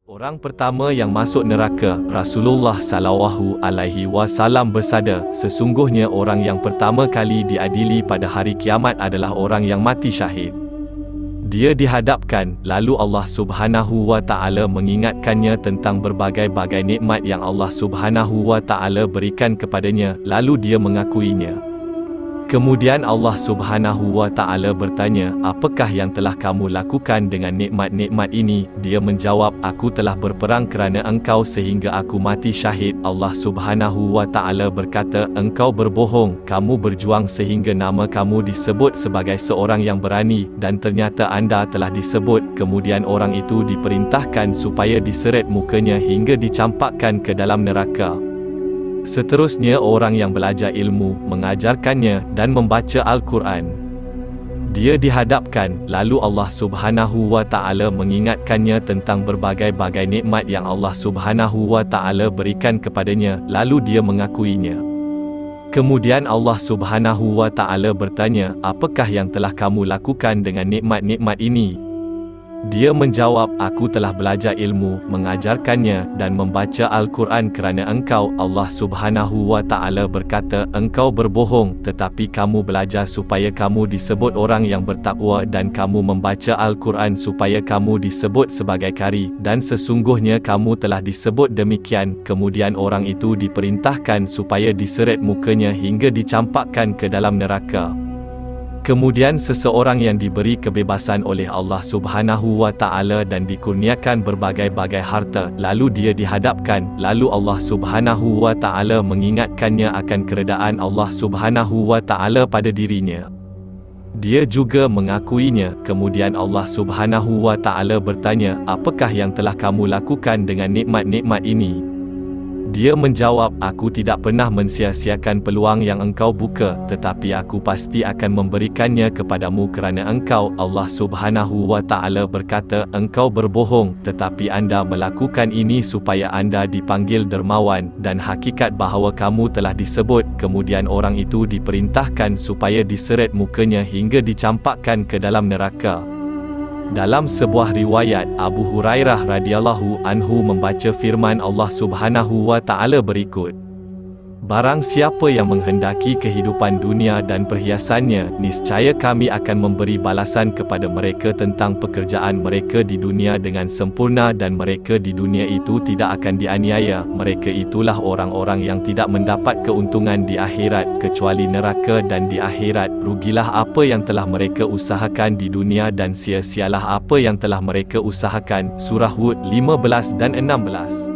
Orang pertama yang masuk neraka, Rasulullah SAW bersabda, sesungguhnya orang yang pertama kali diadili pada hari kiamat adalah orang yang mati syahid. Dia dihadapkan, lalu Allah Subhanahu wa Ta'ala mengingatkannya tentang berbagai-bagai nikmat yang Allah Subhanahu wa Ta'ala berikan kepadanya, lalu dia mengakuinya. Kemudian Allah Subhanahu wa Ta'ala bertanya, apakah yang telah kamu lakukan dengan nikmat-nikmat ini? Dia menjawab, aku telah berperang kerana engkau sehingga aku mati syahid. Allah Subhanahu wa Ta'ala berkata, engkau berbohong, kamu berjuang sehingga nama kamu disebut sebagai seorang yang berani, dan ternyata anda telah disebut. Kemudian orang itu diperintahkan supaya diseret mukanya hingga dicampakkan ke dalam neraka. Seterusnya orang yang belajar ilmu, mengajarkannya, dan membaca Al-Quran. Dia dihadapkan, lalu Allah Subhanahu wa Ta'ala mengingatkannya tentang berbagai-bagai nikmat yang Allah Subhanahu wa Ta'ala berikan kepadanya, lalu dia mengakuinya. Kemudian Allah Subhanahu wa Ta'ala bertanya, apakah yang telah kamu lakukan dengan nikmat-nikmat ini? Dia menjawab, aku telah belajar ilmu, mengajarkannya, dan membaca Al-Quran kerana engkau. Allah Subhanahu wa Ta'ala berkata, engkau berbohong, tetapi kamu belajar supaya kamu disebut orang yang bertakwa, dan kamu membaca Al-Quran supaya kamu disebut sebagai qari, dan sesungguhnya kamu telah disebut demikian. Kemudian orang itu diperintahkan supaya diseret mukanya hingga dicampakkan ke dalam neraka. Kemudian seseorang yang diberi kebebasan oleh Allah Subhanahu wa Ta'ala dan dikurniakan berbagai-bagai harta, lalu dia dihadapkan, lalu Allah Subhanahu wa Ta'ala mengingatkannya akan keredaan Allah Subhanahu wa Ta'ala pada dirinya. Dia juga mengakuinya. Kemudian Allah Subhanahu wa Ta'ala bertanya, apakah yang telah kamu lakukan dengan nikmat-nikmat ini? Dia menjawab, aku tidak pernah mensia-siakan peluang yang engkau buka, tetapi aku pasti akan memberikannya kepadamu kerana engkau. Allah Subhanahu wa Ta'ala berkata, engkau berbohong, tetapi anda melakukan ini supaya anda dipanggil dermawan, dan hakikat bahawa kamu telah disebut. Kemudian orang itu diperintahkan supaya diseret mukanya hingga dicampakkan ke dalam neraka. Dalam sebuah riwayat, Abu Hurairah radhiyallahu anhu membaca firman Allah Subhanahu wa Ta'ala berikut, barang siapa yang menghendaki kehidupan dunia dan perhiasannya, niscaya kami akan memberi balasan kepada mereka tentang pekerjaan mereka di dunia dengan sempurna, dan mereka di dunia itu tidak akan dianiaya. Mereka itulah orang-orang yang tidak mendapat keuntungan di akhirat kecuali neraka, dan di akhirat rugilah apa yang telah mereka usahakan di dunia dan sia-sialah apa yang telah mereka usahakan. Surah Hud 15 dan 16.